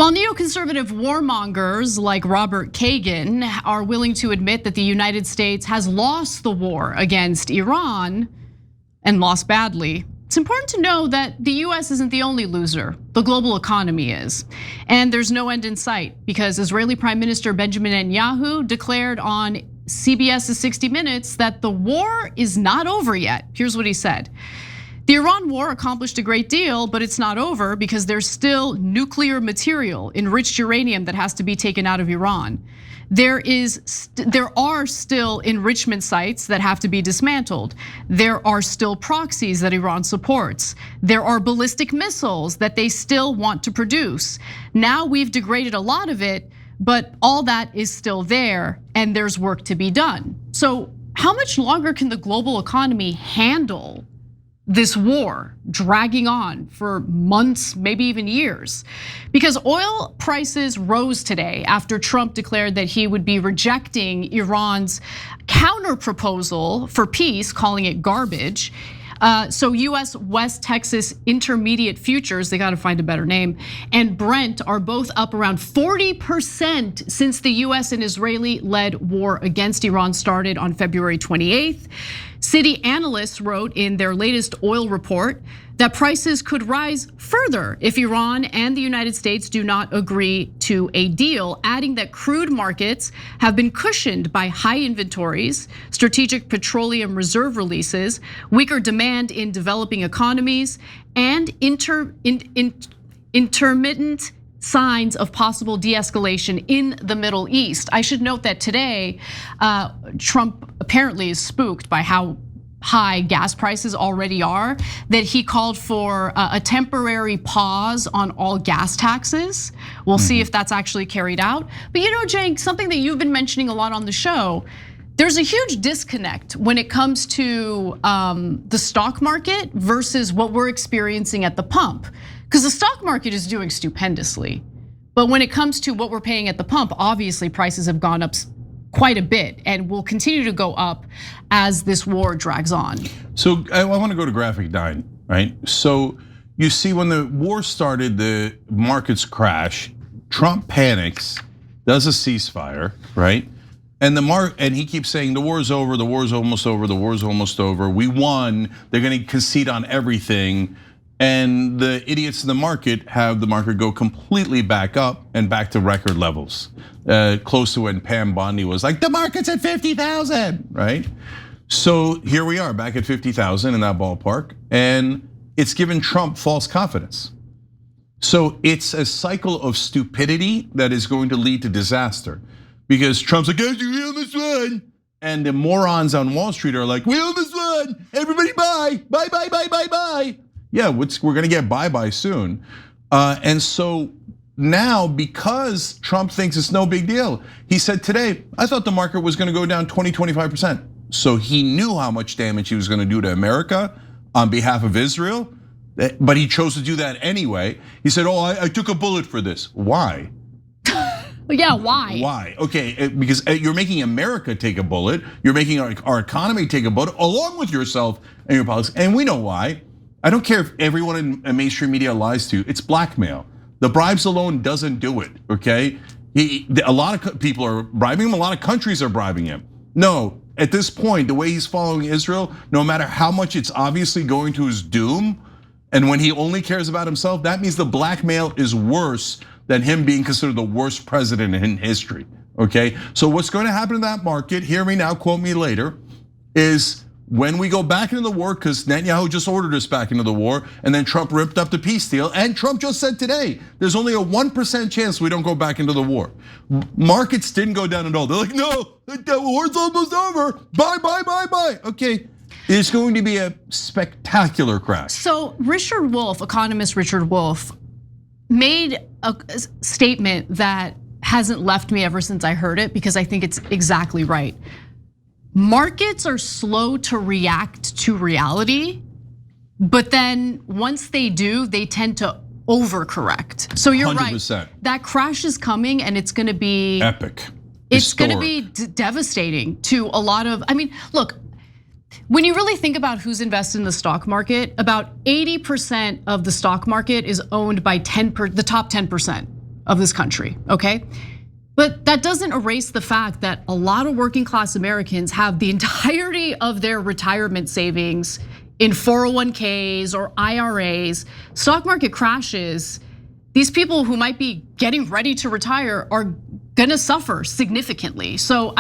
While neoconservative warmongers like Robert Kagan are willing to admit that the United States has lost the war against Iran and lost badly, it's important to know that the US isn't the only loser. The global economy is. And there's no end in sight because Israeli Prime Minister Benjamin Netanyahu declared on CBS's 60 Minutes that the war is not over yet. Here's what he said. The Iran war accomplished a great deal, but it's not over because there's still nuclear material, enriched uranium that has to be taken out of Iran. There are still enrichment sites that have to be dismantled. There are still proxies that Iran supports. There are ballistic missiles that they still want to produce. Now we've degraded a lot of it, but all that is still there and there's work to be done. So how much longer can the global economy handle this war dragging on for months, maybe even years? Because oil prices rose today after Trump declared that he would be rejecting Iran's counterproposal for peace, calling it garbage. So US West Texas Intermediate Futures, they gotta find a better name, and Brent are both up around 40% since the US and Israeli-led war against Iran started on February 28th. City analysts wrote in their latest oil report that prices could rise further if Iran and the United States do not agree to a deal, adding that crude markets have been cushioned by high inventories, strategic petroleum reserve releases, weaker demand in developing economies, and intermittent signs of possible de-escalation in the Middle East. I should note that today, Trump apparently is spooked by how high gas prices already are, that he called for a temporary pause on all gas taxes. We'll see if that's actually carried out. But Cenk, something that you've been mentioning a lot on the show, there's a huge disconnect when it comes to the stock market versus what we're experiencing at the pump. Because the stock market is doing stupendously. But when it comes to what we're paying at the pump, obviously prices have gone up quite a bit and will continue to go up as this war drags on. So I wanna go to graphic 9, right? So you see when the war started, the markets crash, Trump panics, does a ceasefire, right? And he keeps saying the war is over, the war is almost over, the war is almost over. We won, they're gonna concede on everything. And the idiots in the market have the market go completely back up and back to record levels. Close to when Pam Bondi was like, the market's at 50,000, right? So here we are back at 50,000 in that ballpark. And it's given Trump false confidence. So it's a cycle of stupidity that is going to lead to disaster. Because Trump's like, guys, we almost won. And the morons on Wall Street are like, we almost won, everybody buy, buy, buy, buy, buy, buy. Yeah, we're gonna get bye-bye soon. And so now, because Trump thinks it's no big deal, he said today, I thought the market was gonna go down 20-25%. So he knew how much damage he was gonna do to America on behalf of Israel, but he chose to do that anyway. He said, I took a bullet for this. Why? Yeah, why? Why? Okay, because you're making America take a bullet. You're making our economy take a bullet along with yourself and your politics, and we know why. I don't care if everyone in mainstream media lies to you, it's blackmail. The bribes alone doesn't do it, okay? A lot of people are bribing him, a lot of countries are bribing him. No, at this point, the way he's following Israel, no matter how much it's obviously going to his doom, and when he only cares about himself, that means the blackmail is worse than him being considered the worst president in history, okay? So what's going to happen in that market, hear me now, quote me later, is when we go back into the war, because Netanyahu just ordered us back into the war, and then Trump ripped up the peace deal, and Trump just said today, there's only a 1% chance we don't go back into the war. Markets didn't go down at all. They're like, no, the war's almost over, bye, bye, bye, bye. Okay, it's going to be a spectacular crash. So Richard Wolff, economist Richard Wolff, made a statement that hasn't left me ever since I heard it, because I think it's exactly right. Markets are slow to react to reality, but then once they do, they tend to overcorrect. So you're 100%. Right, that crash is coming and it's gonna be epic. It's gonna be devastating to a lot of, look, when you really think about who's invested in the stock market, about 80% of the stock market is owned by the top 10%. of this country, okay? But that doesn't erase the fact that a lot of working class Americans have the entirety of their retirement savings in 401ks or IRAs. Stock market crashes, these people who might be getting ready to retire are gonna suffer significantly. So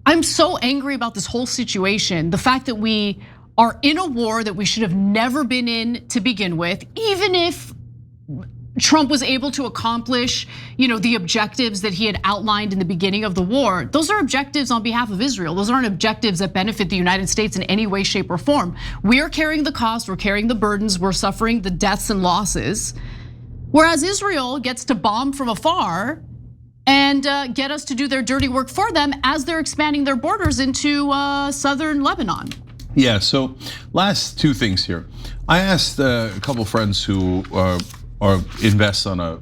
I'm so angry about this whole situation. The fact that we are in a war that we should have never been in to begin with, even if Trump was able to accomplish, the objectives that he had outlined in the beginning of the war. Those are objectives on behalf of Israel. Those aren't objectives that benefit the United States in any way, shape, or form. We are carrying the cost, we're carrying the burdens, we're suffering the deaths and losses. Whereas Israel gets to bomb from afar and get us to do their dirty work for them as they're expanding their borders into southern Lebanon. Yeah, so last two things here. I asked a couple friends who or invest on a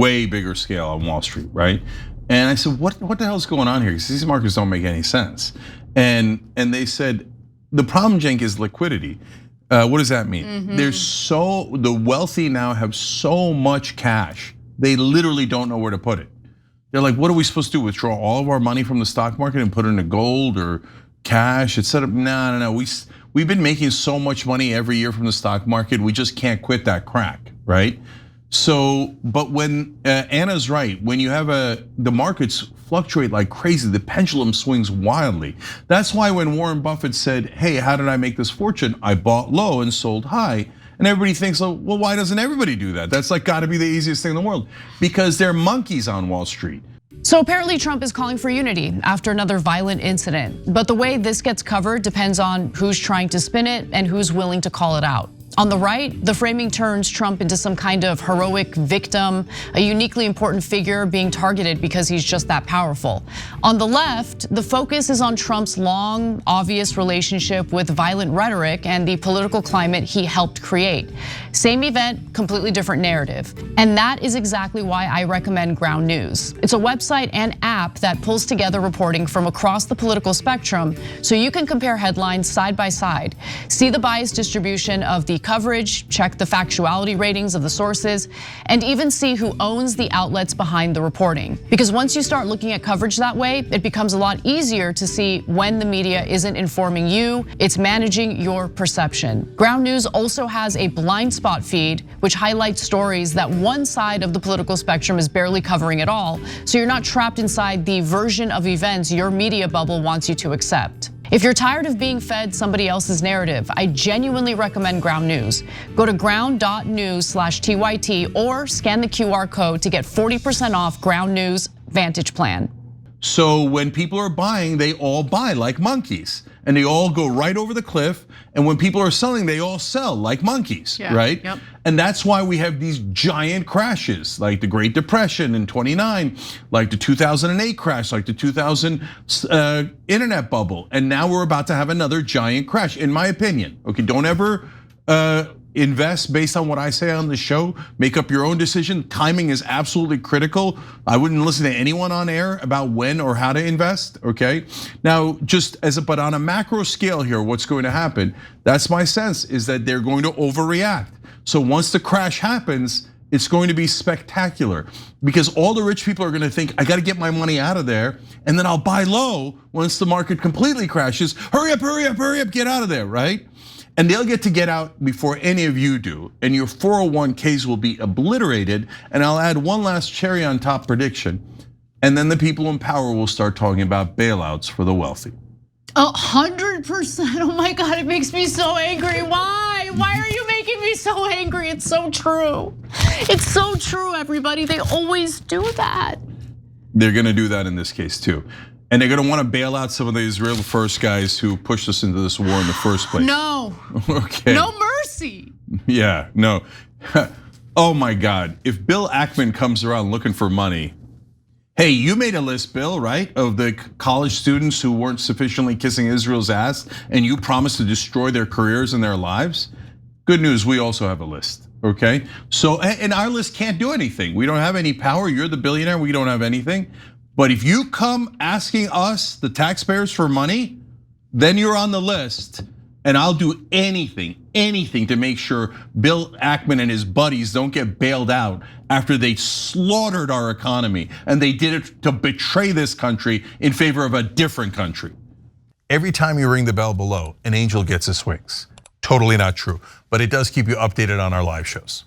way bigger scale on Wall Street, right? And I said, what the hell's going on here? Because these markets don't make any sense. And they said, the problem, Cenk, is liquidity. What does that mean? The wealthy now have so much cash, they literally don't know where to put it. They're like, what are we supposed to do? Withdraw all of our money from the stock market and put it into gold or cash, etc. No. We've been making so much money every year from the stock market, we just can't quit that crack, right? So, but when Anna's right, when you have the markets fluctuate like crazy, the pendulum swings wildly. That's why when Warren Buffett said, hey, how did I make this fortune? I bought low and sold high. And everybody thinks, well, why doesn't everybody do that? That's like gotta be the easiest thing in the world, because they're monkeys on Wall Street. So apparently Trump is calling for unity after another violent incident. But the way this gets covered depends on who's trying to spin it and who's willing to call it out. On the right, the framing turns Trump into some kind of heroic victim, a uniquely important figure being targeted because he's just that powerful. On the left, the focus is on Trump's long, obvious relationship with violent rhetoric and the political climate he helped create. Same event, completely different narrative. And that is exactly why I recommend Ground News. It's a website and app that pulls together reporting from across the political spectrum so you can compare headlines side by side, see the bias distribution of the coverage, check the factuality ratings of the sources, and even see who owns the outlets behind the reporting. Because once you start looking at coverage that way, it becomes a lot easier to see when the media isn't informing you, it's managing your perception. Ground News also has a blind spot feed, which highlights stories that one side of the political spectrum is barely covering at all, so you're not trapped inside the version of events your media bubble wants you to accept. If you're tired of being fed somebody else's narrative, I genuinely recommend Ground News. Go to ground.news/TYT or scan the QR code to get 40% off Ground News Vantage Plan. So when people are buying, they all buy like monkeys, and they all go right over the cliff. And when people are selling, they all sell like monkeys, right? Yep. And that's why we have these giant crashes, like the Great Depression in '29, like the 2008 crash, like the 2000 internet bubble. And now we're about to have another giant crash, in my opinion. Okay, don't ever invest based on what I say on the show. Make up your own decision. Timing is absolutely critical. I wouldn't listen to anyone on air about when or how to invest, okay? Now, but on a macro scale here, what's going to happen, that's my sense, is that they're going to overreact. So once the crash happens, it's going to be spectacular, because all the rich people are gonna think, I gotta get my money out of there, and then I'll buy low once the market completely crashes. Hurry up, get out of there, right? And they'll get out before any of you do, and your 401ks will be obliterated. And I'll add one last cherry on top prediction, and then the people in power will start talking about bailouts for the wealthy. 100%, oh my God, it makes me so angry. Why are you making me so angry? It's so true. It's so true, everybody, they always do that. They're gonna do that in this case too. And they're gonna wanna bail out some of the Israel first guys who pushed us into this war in the first place. No, okay. No mercy. Yeah, no. Oh my God, if Bill Ackman comes around looking for money, hey, you made a list, Bill, right? Of the college students who weren't sufficiently kissing Israel's ass, and you promised to destroy their careers and their lives. Good news, we also have a list, okay? So, and our list can't do anything. We don't have any power, you're the billionaire, we don't have anything. But if you come asking us, the taxpayers, for money, then you're on the list, and I'll do anything anything to make sure Bill Ackman and his buddies don't get bailed out after they slaughtered our economy, and they did it to betray this country in favor of a different country. Every time you ring the bell below, an angel gets his wings. Totally not true, but it does keep you updated on our live shows.